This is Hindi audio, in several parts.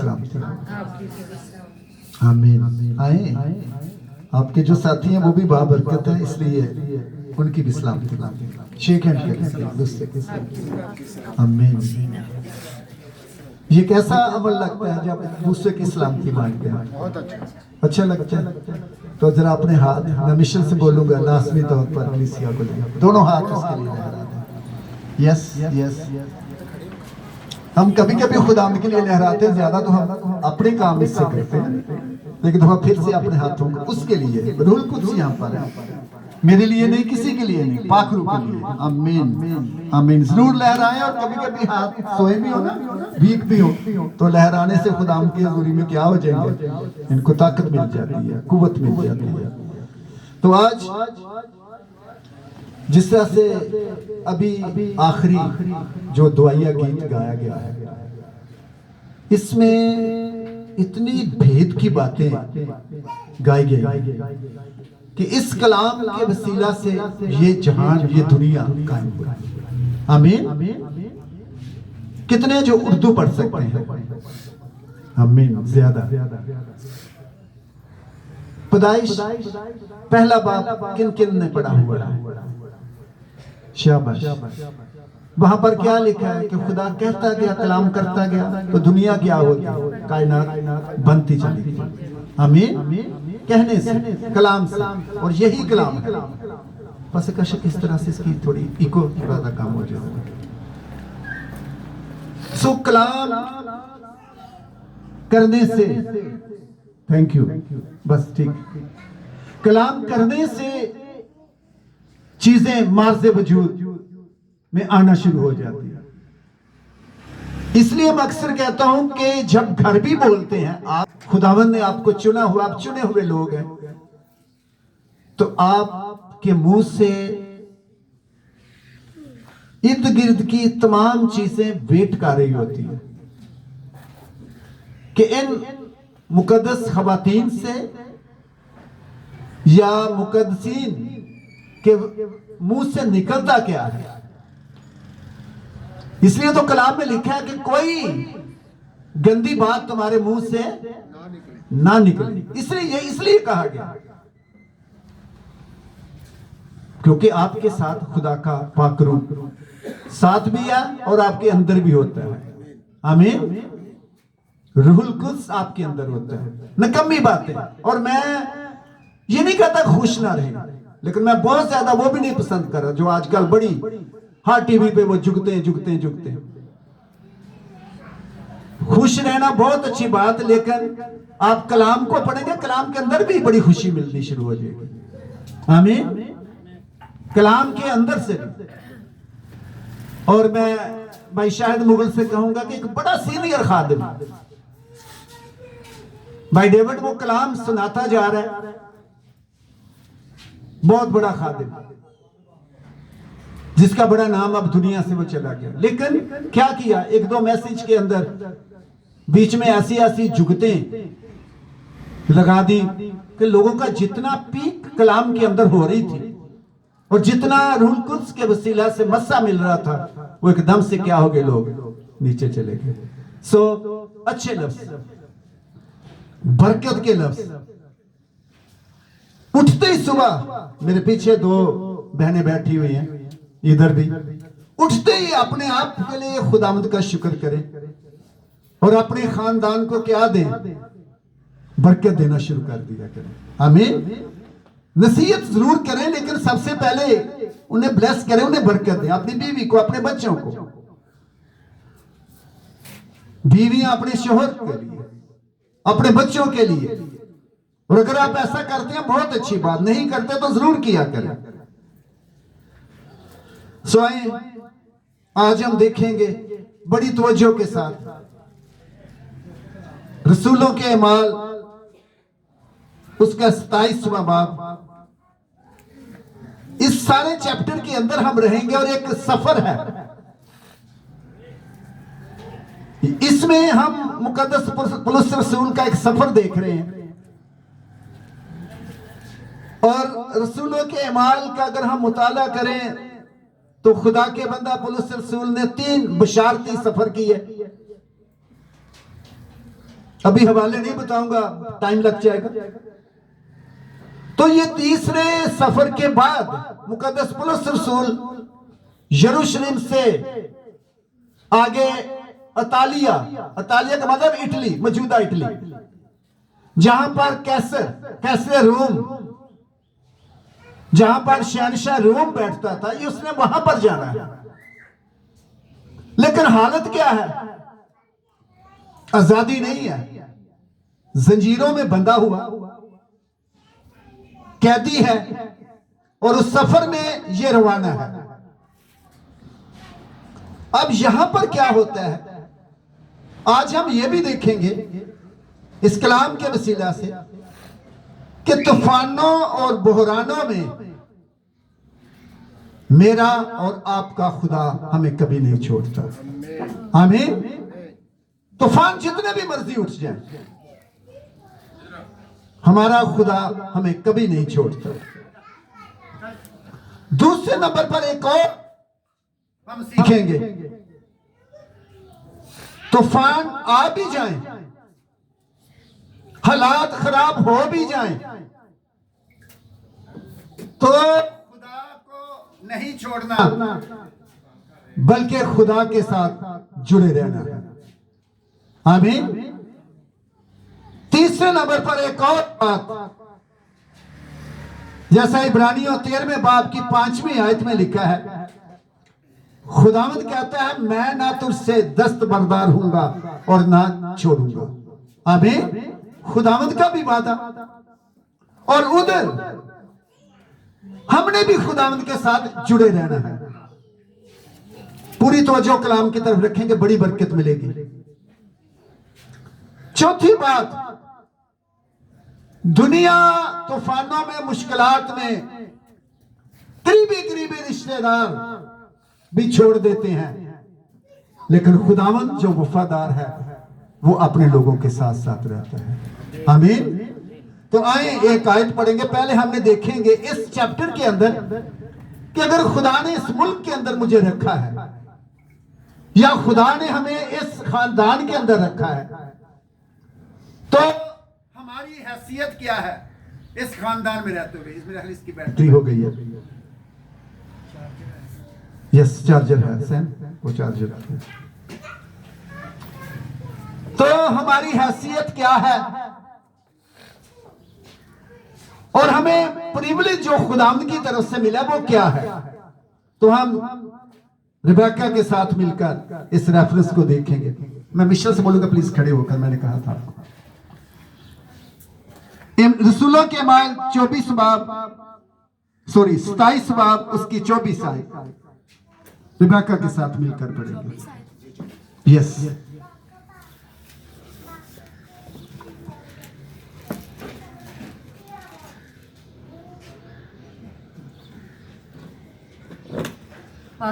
सलामती। आमीन। आए आपके जो साथी हैं वो भी बाबरकत है, इसलिए उनकी भी सलामती। शेख हैंड करें दूसरे के साथ। आमीन। ये कैसा अमल लगता है जब दूसरे की सलामती मांगते हैं? बहुत अच्छा लगता है। तो जरा अपने हाथ, मैं मिशन से बोलूंगा लाजमी तौर पर कलीसिया को दोनों हाथ उसके लिए लहरा दें। Yes yes. हम कभी कभी खुदा के लिए लहराते हैं, ज्यादा तो हम अपने काम इससे करते हैं, लेकिन हम फिर से अपने हाथों को उसके लिए, रूल कुछ यहाँ पर है, मेरे लिए नहीं, किसी के लिए नहीं, पाखरू के लिए। आमीन आमीन। जरूर लहराएं। और कभी कभी हाथ सोए भी हो ना, वीक भी हो, तो लहराने से खुदा की हजूरी में क्या हो जाएंगे, इनको ताकत मिल जाती है, कुव्वत मिल जाती है। तो आज जिस तरह से अभी आखिरी जो दुआया गीत गाया गया है, इसमें इतनी भेद की बातें गाई गई कि इस कलाम के वसीला से ये जहान, ये दुनिया कायम हुई। आमीन। कितने जो उर्दू पढ़ सकते हैं? आमीन। ज्यादा। पैदाइश पहला बाप किन किन ने पढ़ा हुआ है? शाबाश। वहां पर क्या लिखा है कि खुदा कहता गया, कलाम करता गया, तो दुनिया क्या होती, कायनात बनती चली गई। आमीन। कहने से, कलाम से, और यही कलाम है। बस कशक इस तरह से इसकी थोड़ी इको थोड़ा सा काम हो जाए। सो कलाम करने से, थैंक यू, बस ठीक, कलाम करने से चीजें मार्ज़े वजूद में आना शुरू हो जाती है। इसलिए मैं अक्सर कहता हूं कि जब घर भी बोलते हैं आप, खुदावंद ने आपको चुना हुआ, आप चुने हुए लोग हैं, तो आपके मुंह से इर्द गिर्द की तमाम चीजें वेट कर रही होती है कि इन मुकद्दस खवातीन से या मुकद्दसीन के मुंह से निकलता क्या है। इसलिए तो कलाम में लिखा है कि कोई गंदी बात तुम्हारे मुंह से ना निकले। इसलिए कहा गया क्योंकि आपके साथ खुदा का पाकरू साथ भी है और आपके अंदर भी होता है। आमीन। रूहुल कुद्स आपके अंदर होता है। नकम्मी बातें, और मैं ये नहीं कहता खुश ना रहे, लेकिन मैं बहुत ज्यादा वो भी नहीं पसंद कर रहा जो आजकल बड़ी हर टीवी पे वो जुगते हैं। खुश रहना बहुत अच्छी बात, लेकिन आप कलाम को पढ़ेंगे, कलाम के अंदर भी बड़ी खुशी मिलनी शुरू हो जाएगी। आमीन। कलाम के अंदर से भी। और मैं भाई शाहिद मुगल से कहूंगा कि एक बड़ा सीनियर खादिम भाई डेविड, वो कलाम सुनाता जा रहा है, बहुत बड़ा खादिम जिसका बड़ा नाम अब दुनिया से वो चला गया, लेकिन क्या किया, एक दो मैसेज के अंदर बीच में ऐसी जुगतें लगा दी कि लोगों का जितना पीक कलाम के अंदर हो रही थी और जितना रूहुल कुद्स के वसीला से मस्सा मिल रहा था, वो एकदम से क्या हो गए, लोग नीचे चले गए। सो अच्छे लफ्ज, बरकत के लफ्ज। उठते ही सुबह, मेरे पीछे दो बहनें बैठी हुई हैं, इधर भी, उठते ही अपने आप के लिए खुदावंद का शुक्र करें और अपने खानदान को क्या दें, बरकत देना शुरू कर दिया करें। आमीन। नसीहत जरूर करें, लेकिन सबसे पहले उन्हें ब्लेस करें, उन्हें बरकत दें, अपनी बीवी को, अपने बच्चों को। बीवियां अपने शोहर के लिए, अपने बच्चों के लिए। और अगर आप ऐसा करते हैं बहुत अच्छी बात, नहीं करते तो जरूर किया करें। सो आए, आज हम देखेंगे बड़ी तवज्जो के साथ रसूलों के अमाल, उसका 27वां बाब। इस सारे चैप्टर के अंदर हम रहेंगे और एक सफर है, इसमें हम मुकद्दस पौलुस रसूल का एक सफर देख रहे हैं। और रसूलों के अमाल का अगर हम मुताला करें तो खुदा के बंदा पौलुस रसूल ने 3 बशारती सफर किए। अभी हवाले नहीं बताऊंगा, टाइम लग जाएगा। तो ये तीसरे सफर के बाद मुकद्दस पौलुस रसूल यरूशलेम से आगे अतालिया, अतालिया का मतलब इटली, मौजूदा इटली, जहां पर कैसर रोम, जहां पर शहंशाह रोम बैठता था, ये उसने वहां पर जाना है। लेकिन हालत क्या है? आजादी नहीं है, जंजीरों में बंधा हुआ कैदी है, और उस सफर में ये रवाना है। अब यहां पर क्या होता है, आज हम ये भी देखेंगे इस कलाम के वसीला से कि तूफानों और बहरानों में मेरा और आपका खुदा हमें कभी नहीं छोड़ता। आमीन। तूफान जितने भी मर्जी उठ जाए, हमारा खुदा हमें कभी नहीं छोड़ता। दूसरे नंबर पर एक और हम सीखेंगे, तूफान आ भी जाएं, हालात खराब हो भी जाएं, तो खुदा को नहीं छोड़ना, बल्कि खुदा के साथ जुड़े रहना है। आमीन। तीसरे नंबर पर एक और बात, जैसा इब्रानियों 13वें बाब की 5वीं आयत में लिखा है, खुदावंद कहता है मैं ना तुझसे दस्तबरदार हूंगा और ना छोड़ूंगा। आमीन। खुदावंद का भी वादा, और उधर हमने भी खुदावंद के साथ जुड़े रहना है। पूरी तवज्जो कलाम की तरफ रखेंगे, बड़ी बरकत मिलेगी। चौथी बात, दुनिया तूफानों में, मुश्किलात में करीबी रिश्तेदार भी छोड़ देते हैं, लेकिन खुदावंद जो वफादार है वो अपने लोगों के साथ साथ रहता है। आमीन। तो आए एक आयत पढ़ेंगे। पहले हमने देखेंगे इस चैप्टर के अंदर कि अगर खुदा ने इस मुल्क के अंदर मुझे रखा है, या खुदा ने हमें इस खानदान के अंदर रखा है, तो हमारी हैसियत क्या है इस खानदान में रहते हुए। इसमें इसकी बैटरी हो गई है, यस चार्जर है सैम, वो चार्जर है। तो हमारी हैसियत क्या है, और हमें प्रिविलेज जो खुदावंद की तरफ से मिला वो क्या है। तो हम रिबेका के साथ मिलकर इस रेफरेंस को देखेंगे। मैं मिशेल से बोलूंगा प्लीज खड़े होकर, मैंने कहा था रसूलों के माल 27 बाब उसकी 24 आयत रिबेका के साथ मिलकर पढ़ेंगे। यस।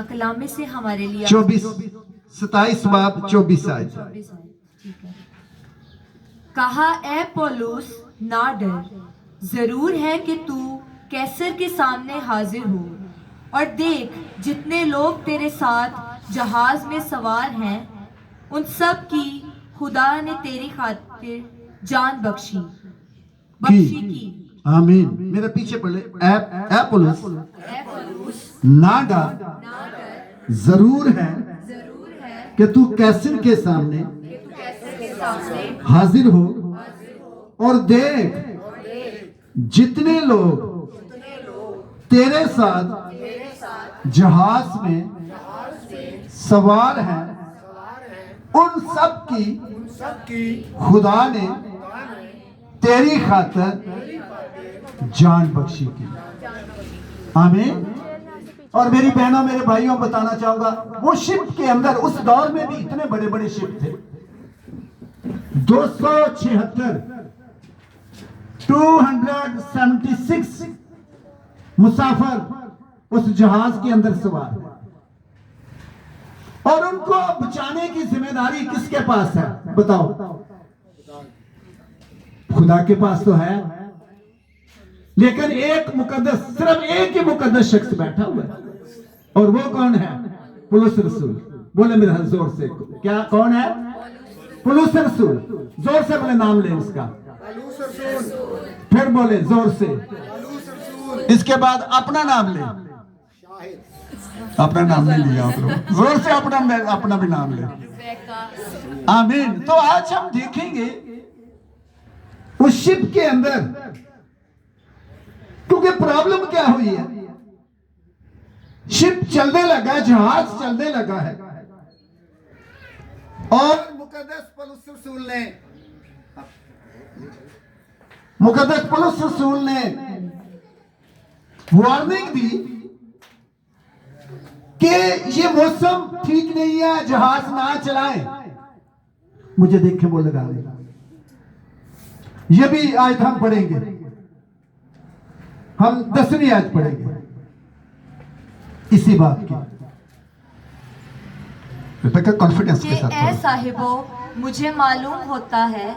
कलाम में से हमारे लिए 27 बाब 24 आयत। कहा, ए पौलुस ना डर, जरूर है कि तू कैसर के सामने हाजिर हो, और देख जितने लोग तेरे साथ जहाज में सवार हैं उन सब की खुदा ने तेरी खातिर जान बख्शी की। आमीन। मेरे पीछे पढ़े, ए पौलुस ना डर, जरूर है कि तू कैसर के सामने हाजिर हो, और देख जितने लोग तेरे साथ जहाज में सवार हैं उन सब की खुदा ने तेरी खातिर जान बख्शी की। आमीन। और मेरी बहनों, मेरे भाइयों, बताना चाहूंगा वो शिप के अंदर उस दौर में भी इतने बड़े बड़े शिप थे, 276 मुसाफिर उस जहाज के अंदर सवार, और उनको बचाने की जिम्मेदारी किसके पास है बताओ? खुदा के पास तो है, लेकिन एक मुकद्दस, सिर्फ एक ही मुकद्दस शख्स बैठा हुआ है, और वो कौन है? पौलुस रसूल। बोले मेरे जोर से, क्या कौन है? पुलुस रसूल, जोर से अपने नाम ले इसका, फिर बोले जोर से। इसके बाद अपना नाम ले, अपना नाम नहीं लिया आप लोग, जोर से अपना भी नाम ले। आमीन। तो आज हम देखेंगे उस शिप के अंदर, क्योंकि प्रॉब्लम क्या हुई है, शिप चलने लगा, जहाज चलने लगा है, और मुकद्दस पौलुस रसूल ने वार्निंग दी कि ये मौसम ठीक नहीं है, जहाज ना चलाएं। मुझे देख के वो लगा रहे, ये भी आयत हम पढ़ेंगे, हम 10वीं आयत पढ़ेंगे इसी बात की। कॉन्फिडेंस के साथ ए साहिबो, मुझे मालूम होता है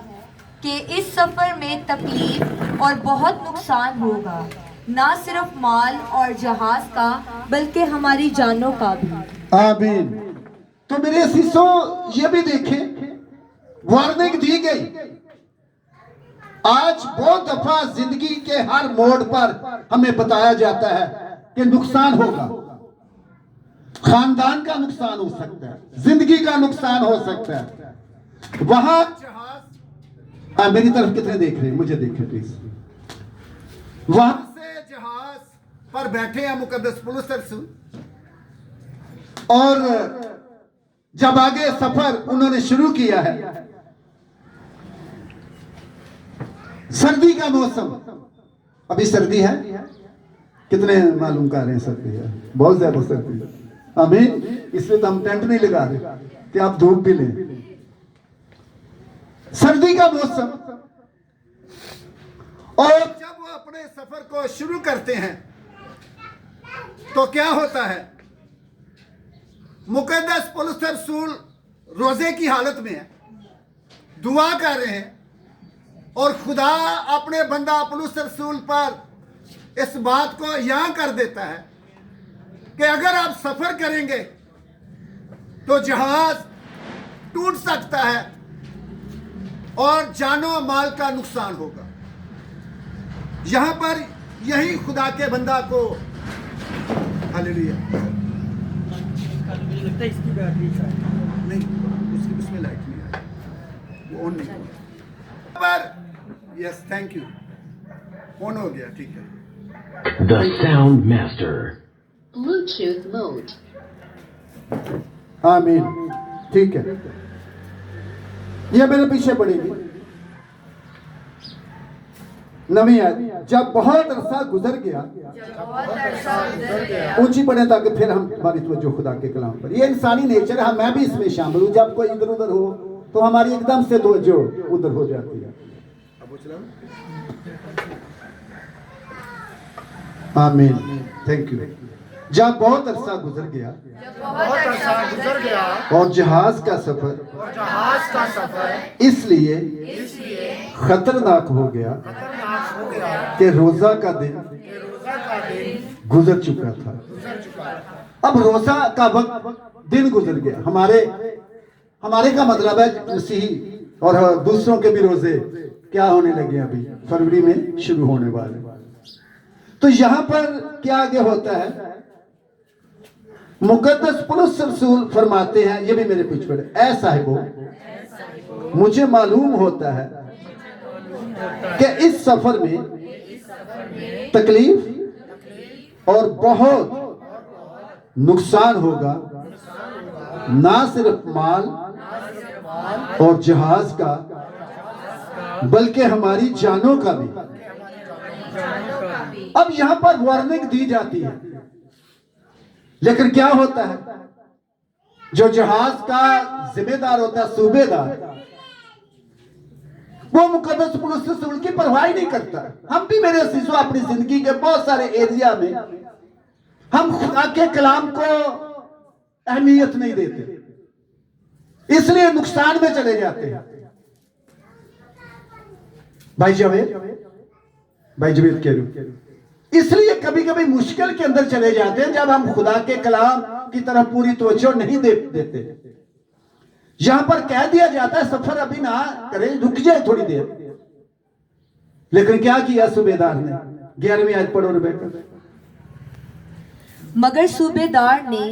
कि इस सफर में तकलीफ और बहुत नुकसान होगा, ना सिर्फ माल और जहाज का बल्कि हमारी जानों का भी। आमीन। तो मेरे शिष्यों, ये भी देखें, वार्निंग दी गई। आज बहुत दफा जिंदगी के हर मोड़ पर हमें बताया जाता है कि नुकसान होगा, खानदान का नुकसान हो सकता है, जिंदगी का नुकसान हो सकता है। वहां मेरी तरफ कितने देख रहे हैं, मुझे देखें प्लीज। वहां से जहाज पर बैठे हैं मुकद्दस पौलुस रसूल, और जब आगे सफर उन्होंने शुरू किया है, सर्दी का मौसम, अभी सर्दी है, कितने मालूम कर रहे हैं सर्दी है, बहुत ज्यादा सर्दी है। आमीन। इसलिए तो हम टेंट नहीं लगा रहे कि आप धूप भी लें। सर्दी का मौसम, और जब वो अपने सफर को शुरू करते हैं तो क्या होता है, मुकद्दस पौलुस रसूल रोजे की हालत में है, दुआ कर रहे हैं, और खुदा अपने बंदा पौलुस रसूल पर इस बात को यहां कर देता है कि अगर आप सफर करेंगे तो जहाज टूट सकता है और जानो माल का नुकसान होगा। यहां पर यही खुदा के बंदा को, हालेलुया, इसकी बैटरी नहीं, उसमें लाइट नहीं आई, वो ऑन नहीं पर। यस, थैंक यू, ऑन हो गया, ठीक है। The Sound Master. Bluetooth mode. आमीन। ठीक है, ये मेरे पीछे पड़ेगी। नवी आयत, जब बहुत अरसा गुजर गया, ऊंची पड़े ताकि फिर हम हमारी तवज्जो खुदा के कलाम पर। ये इंसानी नेचर है, मैं भी इसमें शामिल हूं। जब कोई इधर उधर हो तो हमारी एकदम से तवज्जो उधर हो जाती है। आमीन, थैंक यू। जब बहुत अरसा गुजर गया और जहाज का सफर इसलिए खतरनाक हो गया कि रोजा का दिन गुजर चुका था। अब रोजा का वक्त दिन गुजर गया। हमारे का मतलब है मसीही और दूसरों के भी रोजे क्या होने लगे, अभी फरवरी में शुरू होने वाले। तो यहां पर क्या आगे होता है, मुकद्दस पौलुस रसूल फरमाते हैं, ये भी मेरे पीछे पड़े, ऐ साहिबो, मुझे मालूम होता है कि इस सफर में तकलीफ और बहुत नुकसान होगा, ना सिर्फ माल और जहाज का बल्कि हमारी जानों का भी। अब यहां पर वार्निंग दी जाती है, लेकिन क्या होता है, जो जहाज का जिम्मेदार होता है, सूबेदार, वो मुकद्दस पौलुस रसूल की परवाह नहीं करता। हम भी मेरे अजीजों अपनी जिंदगी के बहुत सारे एरिया में हम खुदा के कलाम को अहमियत नहीं देते, इसलिए नुकसान में चले जाते हैं। भाई जवेद कह रहा, इसलिए कभी कभी मुश्किल के अंदर चले जाते हैं जब हम खुदा के कलाम की तरफ पूरी तवज्जो नहीं देते। यहां पर कह दिया जाता है सफर अभी ना करे, रुक जाए थोड़ी देर। लेकिन क्या किया सूबेदार ने? 11वीं आयत पढ़ो बेटा। मगर सूबेदार ने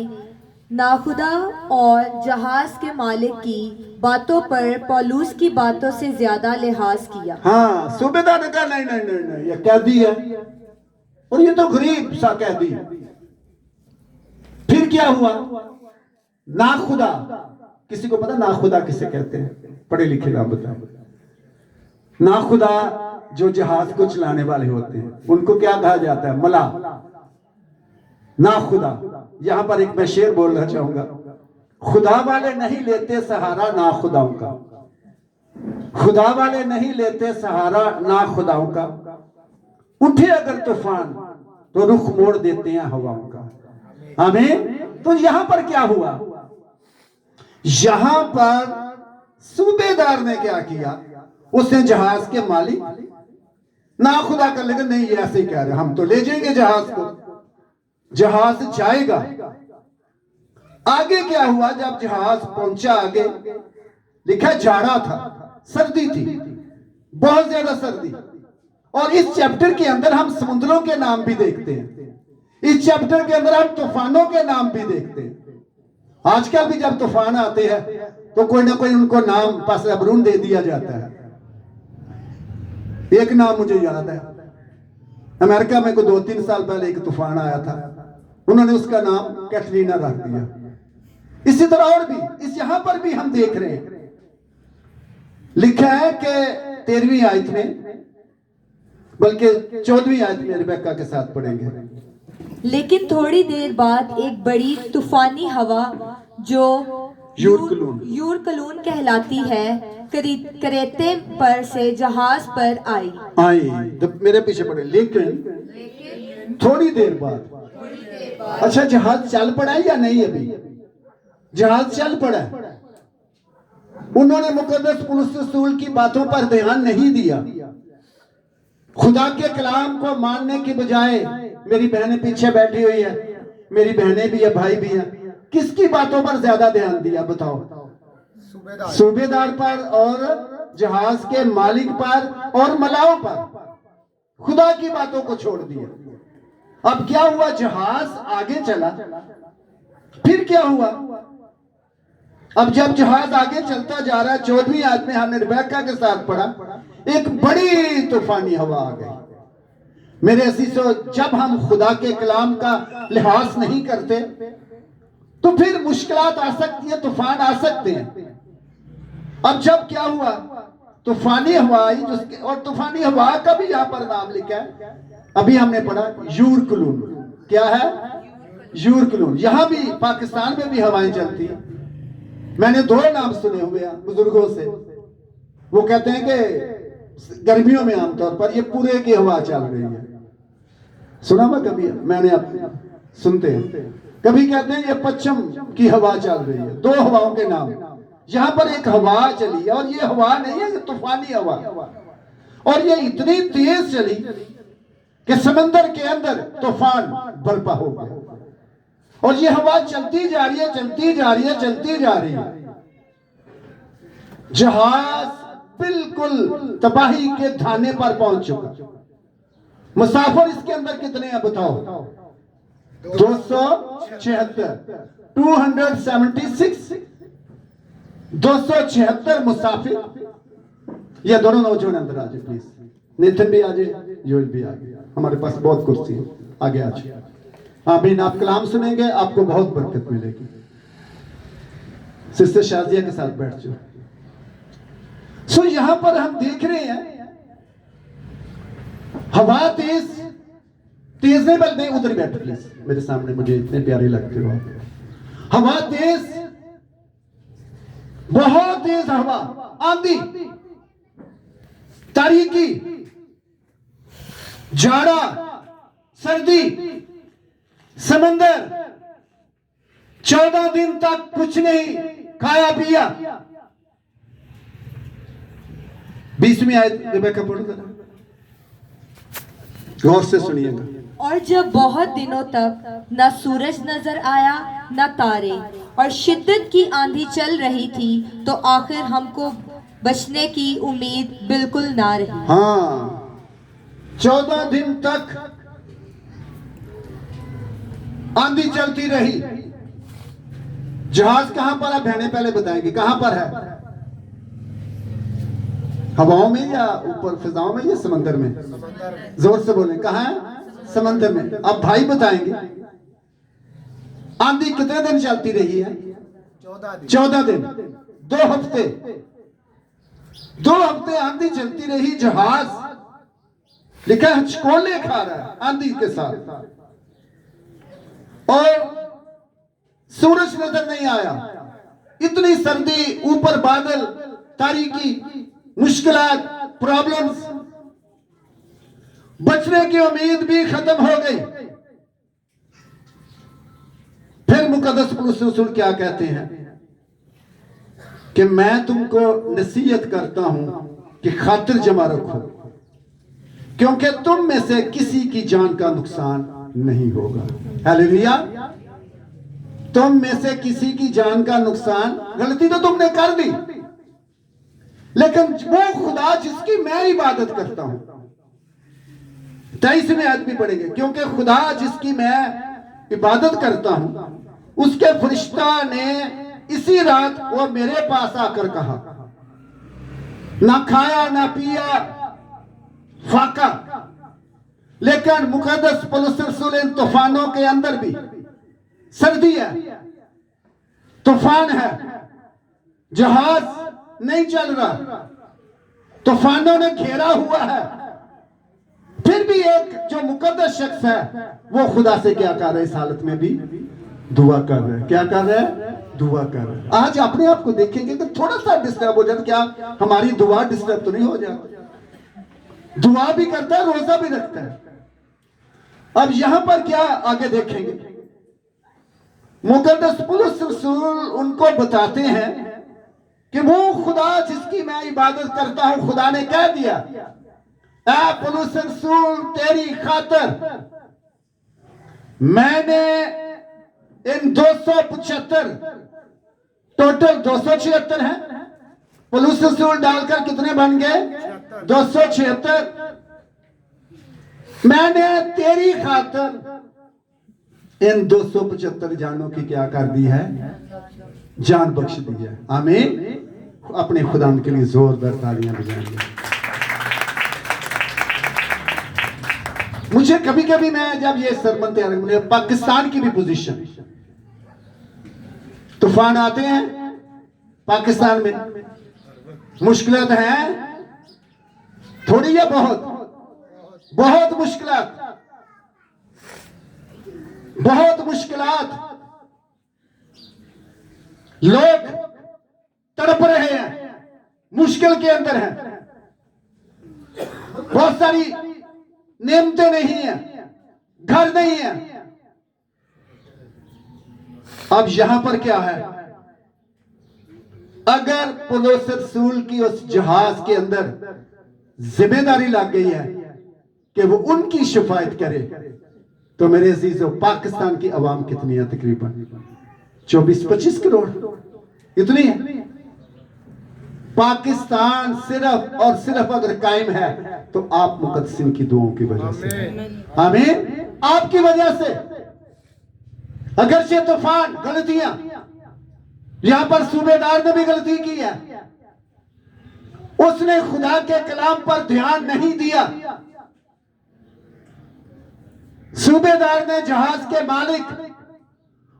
नाखुदा और जहाज के मालिक की बातों पर पौलुस की बातों से ज्यादा लिहाज किया। हाँ, सूबेदार ने कहा नहीं नहीं नहीं नहीं, ये कैदी है और ये तो गरीब सा कैदी है। फिर क्या हुआ? नाखुदा, किसी को पता नाखुदा किसे कहते हैं? पढ़े लिखे ना बताओ। नाखुदा जो जहाज को चलाने वाले होते हैं उनको क्या कहा जाता है? मला। नाखुदा। यहां पर एक मैं शेर बोलना चाहूंगा, खुदा वाले नहीं लेते सहारा नाखुदाओं का, खुदा वाले नहीं लेते सहारा नाखुदाओं का, उठे अगर तूफान तो रुख मोड़ देते हैं हवाओं का। आमीन। तो यहां पर क्या हुआ? यहां पर सूबेदार ने क्या किया? उसने जहाज के मालिक नाखुदा कर, लेकिन नहीं ये ऐसे ही कह रहे हम तो ले जाएंगे जहाज को, जहाज जाएगा। आगे क्या हुआ? जब जहाज पहुंचा आगे, लिखा जाड़ा था, सर्दी थी, बहुत ज्यादा सर्दी। और इस चैप्टर के अंदर हम समुद्रों के नाम भी देखते हैं, इस चैप्टर के अंदर हम तूफानों के नाम भी देखते हैं। आजकल भी जब तूफान आते हैं तो कोई ना कोई उनको नाम पास अबरून दे दिया जाता है। एक नाम मुझे याद है, अमेरिका में कोई 2-3 साल पहले एक तूफान आया था, उन्होंने उसका नाम कैटरीना रख दिया। इसी तरह और भी इस यहां पर भी हम देख रहे हैं, लिखा है कि 13वीं आयत में, बल्कि 14वीं आयत में रिबेका के साथ पढ़ेंगे। लेकिन थोड़ी देर बाद एक बड़ी तूफानी हवा जो यूरकलून कहलाती है करेते पर से जहाज पर आई। तो मेरे पीछे पड़े। लेकिन थोड़ी देर बाद, अच्छा जहाज चल पड़ा या नहीं? अभी जहाज चल पड़ा। उन्होंने मुकद्दस पुलिस रसूल की बातों पर ध्यान नहीं दिया, खुदा के कलाम को मानने की बजाय, मेरी बहनें पीछे बैठी हुई है, मेरी बहनें भी है, भाई भी है, किसकी बातों पर ज्यादा ध्यान दिया बताओ? सूबेदार पर और जहाज के मालिक पर और मलाओं पर, खुदा की बातों को छोड़ दिया। अब क्या हुआ? जहाज आगे चला। फिर क्या हुआ? अब जब जहाज आगे चलता जा रहा है, 14वीं आयत में हमने रिबेका के साथ पढ़ा, एक बड़ी तूफानी हवा आ गई। मेरे अजीजों, जब हम खुदा के कलाम का लिहाज नहीं करते तो फिर मुश्किलात आ सकती है, तूफान आ सकते हैं। अब जब क्या हुआ? तूफानी हवा आई, जिसके और तूफानी हवा का भी यहां पर नाम लिखा है, अभी हमने पढ़ा यूरकलून। क्या है? यूरकलून। यहां भी पाकिस्तान में भी हवाएं चलती हैं। मैंने 2 नाम सुने हुए हैं बुजुर्गों से, वो कहते हैं कि गर्मियों में आमतौर पर ये पूरे की हवा चल रही है। सुना हुआ कभी? मैंने आप सुनते हैं। कभी कहते हैं ये पश्चिम की हवा चल रही है। 2 हवाओं के नाम। यहां पर एक हवा चली और ये हवा नहीं है, ये तूफानी हवा, और ये इतनी तेज चली कि समंदर के अंदर तूफान बर्पा हो गया। और ये हवा चलती जा रही है, चलती जा रही है, चलती जा रही है। जहाज बिल्कुल तबाही के धाने पर पहुंच चुका। मुसाफिर इसके अंदर कितने हैं बताओ? 276, 276, 276 मुसाफिर। ये दोनों नौजवान अंदर आ जाए प्लीज। नितिन भी आ जाए, योल भी आ जाए, हमारे पास बहुत कुर्सी है, आगे आ जाए। आमीन। आप कलाम सुनेंगे, आपको बहुत बरकत मिलेगी। सिस्टर शाजिया के साथ बैठ जाओ। सो यहां पर हम देख रहे हैं हवा तेज, तेज नहीं बल्कि उधर बैठ प्लीज, मेरे सामने, मुझे इतने प्यारे लगते हो। हवा तेज, बहुत तेज हवा, आंधी, तारीकी, जाड़ा, सर्दी, समंदर, 14 दिन तक कुछ नहीं खाया पिया। 20वीं आयत रिबेका पढ़ो, गौर से सुनिएगा। और जब बहुत दिनों तक न सूरज नजर आया न तारे और शिद्दत की आंधी चल रही थी, तो आखिर हमको बचने की उम्मीद बिल्कुल ना रही। हाँ, 14 दिन तक आंधी चलती रही। जहाज कहां पर है बहनें पहले बताएंगे, कहां पर है? हवाओं में या ऊपर फिजाओं में या समंदर में? जोर से बोलें, कहां है? समंदर में। अब भाई बताएंगे आंधी कितने दिन चलती रही है? 14 दिन। 2 हफ्ते 2 हफ्ते आंधी चलती रही। जहाज लिखा है हचकोले खा रहा है आंधी के साथ, और सूरज नजर नहीं आया। इतनी सर्दी, ऊपर बादल, तारीकी, मुश्किलात, प्रॉब्लम्स, बचने की उम्मीद भी खत्म हो गई। फिर मुकद्दस पौलुस रसूल क्या कहते हैं कि मैं तुमको नसीहत करता हूं कि खातिर जमा रखो, क्योंकि तुम में से किसी की जान का नुकसान नहीं होगा। हालेलुया। तुम में से किसी की जान का नुकसान, गलती तो तुमने कर दी, लेकिन वो खुदा जिसकी मैं इबादत करता हूं, 23वें आयत भी पढ़ेंगे, क्योंकि खुदा जिसकी मैं इबादत करता हूं उसके फरिश्ता ने इसी रात वो मेरे पास आकर कहा, ना खाया ना पिया, फाका। लेकिन मुकद्दस पौलुस रसूल इन तूफानों के अंदर भी, सर्दी है, तूफान है, जहाज नहीं चल रहा, तूफानों ने घेरा हुआ है, फिर भी एक जो मुकद्दस शख्स है वो खुदा से क्या कर रहा है? इस हालत में भी दुआ कर रहा है। क्या कर रहा है? दुआ कर रहा है। आज अपने आप को देखेंगे कि थोड़ा सा डिस्टर्ब हो जाता, क्या हमारी दुआ डिस्टर्ब तो नहीं हो जाती? दुआ भी करता है, रोजा भी रखता है। अब यहां पर क्या आगे देखेंगे, मुकद्दस पौलुस रसूल उनको बताते हैं कि वो खुदा जिसकी मैं इबादत करता हूं, खुदा ने कह दिया, ऐ पौलुस रसूल तेरी खातिर मैंने इन 275, टोटल 276 है, पौलुस रसूल डालकर कितने बन गए? 276। मैंने तेरी खातिर इन 275 जानों की क्या कर दी है? जान बख्श दी है। आमीन। अपने खुदा के लिए जोरदार तालियां बजाएंगे। मुझे कभी कभी मैं जब ये सरमन तैयार, मुझे पाकिस्तान की भी पोजीशन, तूफान आते हैं पाकिस्तान में, मुश्किलात हैं थोड़ी या बहुत? बहुत मुश्किलात, बहुत मुश्किलात। लोग तड़प रहे हैं, मुश्किल के अंदर हैं, बहुत सारी नेमतें नहीं है, घर नहीं है। अब यहां पर क्या है? अगर पौलुस रसूल की उस जहाज के अंदर जिम्मेदारी लग गई है कि वो उनकी शिफायत करे, तो मेरे अजीजों पाकिस्तान की आवाम कितनी है? तकरीबन 24-25 करोड़, इतनी है। पाकिस्तान सिर्फ और सिर्फ अगर कायम है तो आप मुकद्दसीन की दुआओं की वजह से, आमीन, आपकी वजह से। अगर से तूफान, गलतियां, यहां पर सूबेदार ने भी गलती की है, उसने खुदा के कलाम पर ध्यान नहीं दिया। सूबेदार ने जहाज के मालिक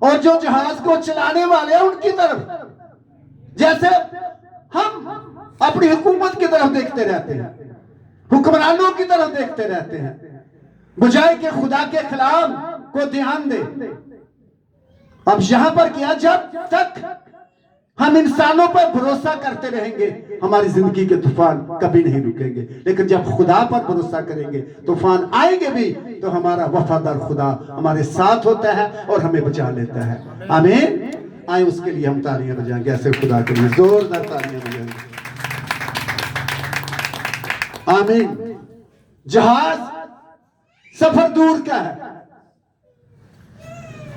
और जो जहाज को चलाने वाले हैं उनकी तरफ, जैसे हम अपनी हुकूमत की तरफ देखते रहते हैं, हुक्मरानों की तरफ देखते रहते हैं, बजाय के खुदा के कलाम को ध्यान दे। अब यहां पर क्या, जब तक हम इंसानों पर भरोसा करते रहेंगे हमारी जिंदगी के तूफान कभी नहीं रुकेंगे, लेकिन जब खुदा पर भरोसा करेंगे तूफान आएंगे भी तो हमारा वफादार खुदा हमारे साथ होता है और हमें बचा लेता है। आमीन। आए उसके लिए हम तालियां बजाएंगे, ऐसे खुदा के लिए जोरदार तालियां बजाएंगे। आमीन। जहाज सफर दूर का है,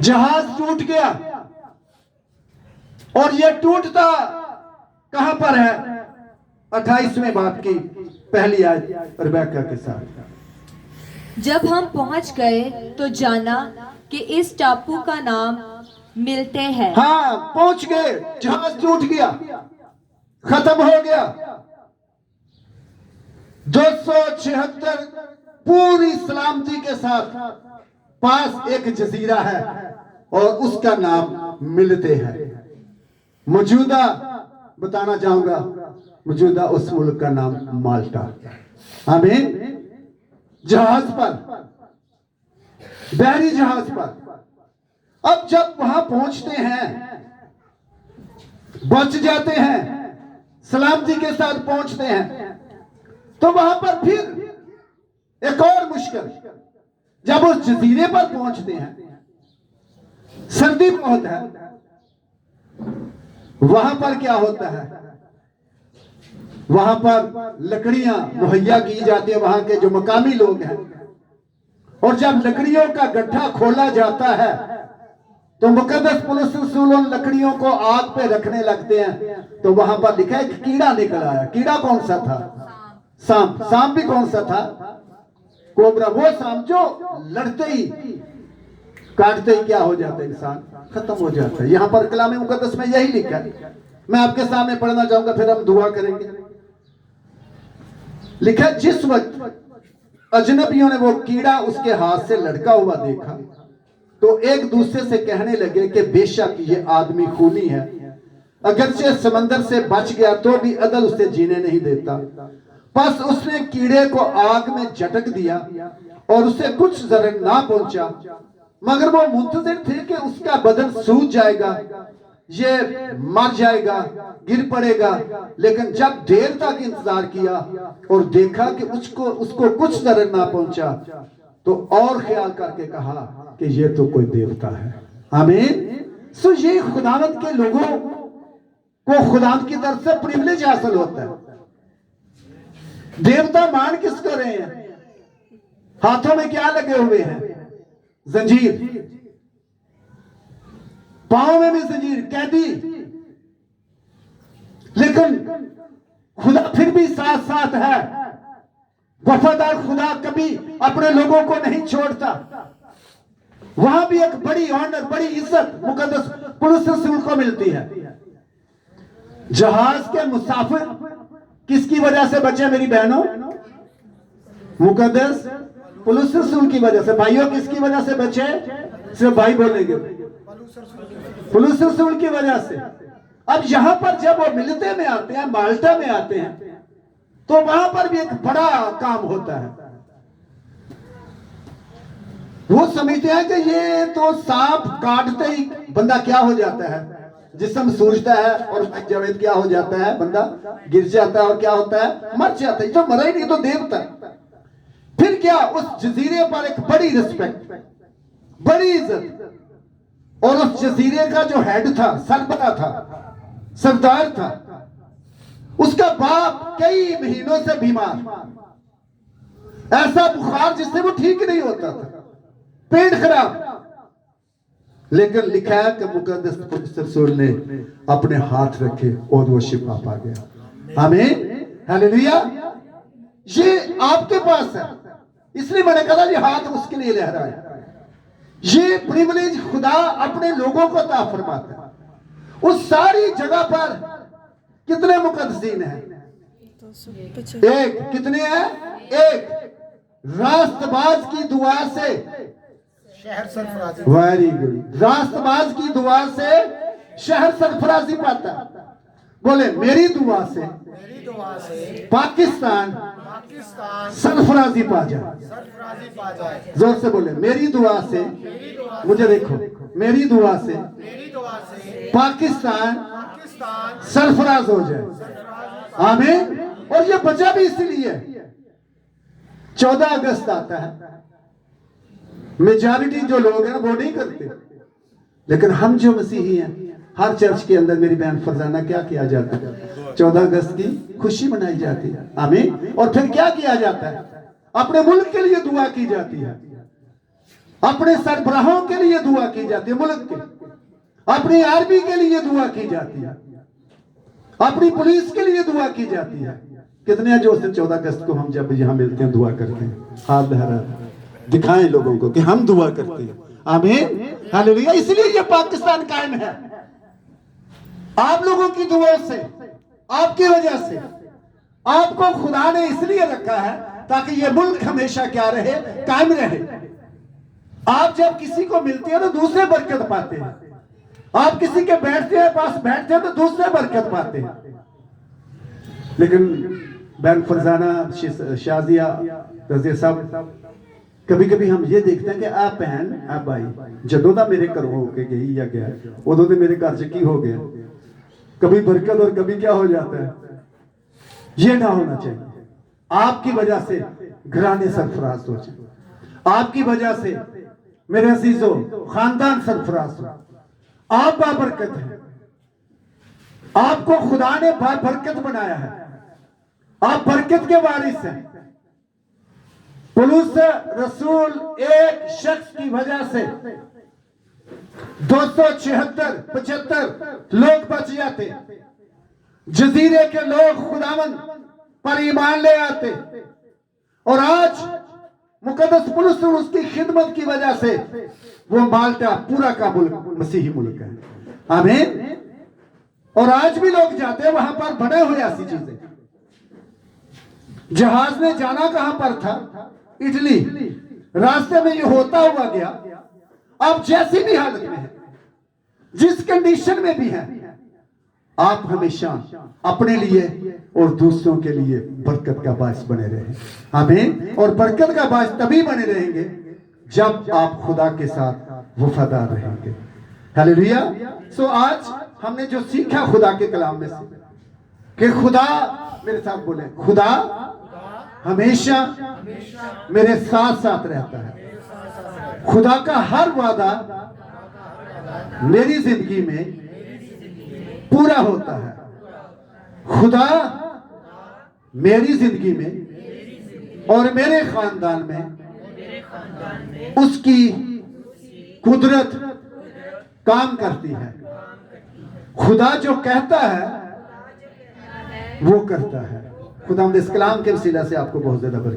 जहाज टूट गया और यह टूटता कहां पर है? 28वें बाब की पहली आयत रिबेका के साथ। जब हम पहुंच गए तो जाना कि इस टापू का नाम मिलते हैं। हाँ, पहुंच गए, जहाज टूट गया, खत्म हो गया। 276 पूरी सलामती के साथ पास एक जजीरा है और उसका नाम मिलते हैं। मौजूदा बताना चाहूंगा, मौजूदा उस मुल्क का नाम माल्टा। आमीन। जहाज पर, बहरी जहाज पर, अब जब वहां पहुंचते हैं, बच जाते हैं, सलामती के साथ पहुंचते हैं, तो वहां पर फिर एक और मुश्किल। जब उस जजीरे पर पहुंचते हैं, सर्दी बहुत है, वहां पर क्या होता है? वहां पर लकड़ियां मुहैया की जाती है वहां के जो मकामी लोग हैं, और जब लकड़ियों का गड्ढा खोला जाता है तो मुकद्दस पुलिस रसूल उन लकड़ियों को आग पे रखने लगते हैं, तो वहां पर लिखा है कि कीड़ा निकल आया। कीड़ा कौन सा था? सांप। सांप भी कौन सा था? कोबरा। वो सांप जो लड़ते ही, काटते ही क्या हो जाता है? इंसान खत्म हो जाता है। यहां पर कलाम मुकद्दस में यही लिखा है। मैं आपके सामने पढ़ना चाहूंगा, फिर हम दुआ करेंगे। लिखा, जिस वक्त अजनबियों ने वो कीड़ा उसके हाथ से लड़का हुआ देखा तो एक दूसरे से कहने लगे कि बेशक ये आदमी खूनी है, अगरचे समंदर से बच गया तो भी अदल उसे जीने नहीं देता। बस उसने कीड़े को आग में झटक दिया और उसे कुछ जरर ना पहुंचा, मगर वो मुंतजिर थे कि उसका बदन सूज जाएगा, ये मर जाएगा, गिर पड़ेगा। लेकिन जब देर तक इंतजार किया और देखा कि उसको कुछ जरर ना पहुंचा, तो और ख्याल करके कहा कि ये तो कोई देवता है। आमीन। सो ये खुदावंद के लोगों को खुदावंद की तरफ से प्रिविलेज हासिल होता है। देवता मान किसको रहे हैं? हाथों में क्या लगे हुए हैं? जंजीर, पांव में भी जंजीर, कैदी। लेकिन खुदा फिर भी साथ साथ है। वफादार खुदा कभी अपने लोगों को नहीं छोड़ता। वहां भी एक बड़ी ऑनर, बड़ी इज्जत मुकद्दस पुलिस रसूल को मिलती है। जहाज के मुसाफिर किसकी वजह से बचे मेरी बहनों? मुकद्दस पुलिस रसूल की वजह से। भाइयों किसकी वजह से बचे? सिर्फ भाई बोलेंगे। पुलिस रसूल की वजह से। अब यहां पर जब वो मिलते में आते हैं, माल्टा में आते हैं, तो वहां पर भी एक बड़ा काम होता है। वो समझते हैं कि ये तो सांप काटते ही बंदा क्या हो जाता है? जिस्म सूजता है और जवेद क्या हो जाता है? बंदा गिर जाता है और क्या होता है? मर जाता है। तो मरा ही नहीं, तो देवता। फिर क्या? उस जजीरे पर एक बड़ी रिस्पेक्ट, बड़ी इज्जत। और उस जजीरे का जो हेड था, सरबरा था, सरदार था, उसका बाप कई महीनों से बीमार, ऐसा बुखार जिससे वो ठीक नहीं होता था, पेट खराब। लेकिन लिखा है कि मुकद्दस पुलिस रसूल ने अपने हाथ रखे और वो शिफा पा गया। आमीन। हालेलुया। ये आपके पास है, इसलिए मैंने कहा ये हाथ उसके लिए लहराए। ये प्रिविलेज खुदा अपने लोगों को अता फरमाता है। उस सारी जगह पर कितने मुकद्दसीन हैं? एक। कितने हैं? एक। रास्तबाज की दुआ से शहर सरफराजी। Very good. रास्तबाज की दुआ से शहर सरफराजी पाता। बोले मेरी दुआ से पाकिस्तान सरफराजी पा जाए। जोर से बोले मेरी दुआ से। मुझे देखो, मेरी दुआ से पाकिस्तान सरफराज हो जाए। आमीन। और ये बचा भी इसलिए 14 अगस्त आता है। मेजॉरिटी जो लोग हैं वो नहीं करते, लेकिन हम जो मसीही हैं, हर चर्च के अंदर मेरी बहन फरजाना क्या किया जाता है? 14 अगस्त की खुशी मनाई जाती है। आमीन। और फिर क्या किया जाता है? अपने मुल्क के लिए दुआ की जाती है। अपने सरबराहों के लिए दुआ की जाती है, मुल्क के, अपनी आर्मी के लिए दुआ की जाती है, अपनी पुलिस के लिए दुआ की जाती है। कितने जो उस दिन 14 अगस्त को हम जब यहाँ मिलते हैं दुआ करते हैं, हाथ लहरा दिखाएं लोगों को कि हम दुआ करते हैं। आमीन, हालेलुया। इसलिए ये पाकिस्तान कायम है, आप लोगों की दुआ से, आपकी वजह से। आपको खुदा ने इसलिए रखा है ताकि ये मुल्क हमेशा क्या रहे, कायम रहे। आप जब किसी को मिलते हैं तो दूसरे बरकत पाते हैं, आप किसी के बैठते हैं पास बैठते हैं तो दूसरे बरकत पाते हैं। लेकिन बैन फरजाना शाजिया रजिया साहब, कभी कभी हम ये देखते हैं कि आप बहन आप भाई जदों का मेरे घर होके गई या गया उदों तो मेरे घर च की हो गया, कभी बरकत और कभी क्या हो जाता है। ये ना होना चाहिए। आपकी वजह से घराने सरफराज हो जाए, आपकी वजह से मेरे अजीजों खानदान सरफराज हो। आप बाबरकत हैं, आपको खुदा ने बाबरकत बनाया है, आप बरकत के वारिस हैं। पुलुस रसूल एक शख्स की वजह से 276-75 लोग बच जाते, जजीरे के लोग खुदावन पर ईमान ले आते, और आज मुकद्दस पुलिस और उसकी खिदमत की वजह से वो माल्टा पूरा का मुल्क मसीही मुल्क है। आमीन। और आज भी लोग जाते हैं वहां पर बने हुए ऐसी चीजें। जहाज ने जाना कहां पर था, इटली, रास्ते में ये होता हुआ गया। अब जैसी भी हालत में है, जिस कंडीशन में भी है, आप हमेशा अपने लिए और दूसरों के लिए बरकत का बायस बने रहे। आमीन। और बरकत का बायस तभी बने रहेंगे जब आप खुदा के साथ वफादार रहेंगे। हालेलुया। सो आज हमने जो सीखा खुदा के कलाम में से कि खुदा, मेरे साथ बोले, खुदा हमेशा मेरे साथ साथ रहता है। खुदा का हर वादा मेरी जिंदगी में पूरा होता है। खुदा मेरी जिंदगी में और मेरे खानदान में उसकी कुदरत काम करती है। खुदा जो कहता है वो करता है। खुदा इस कलाम के वसीला से आपको बहुत ज्यादा बरकत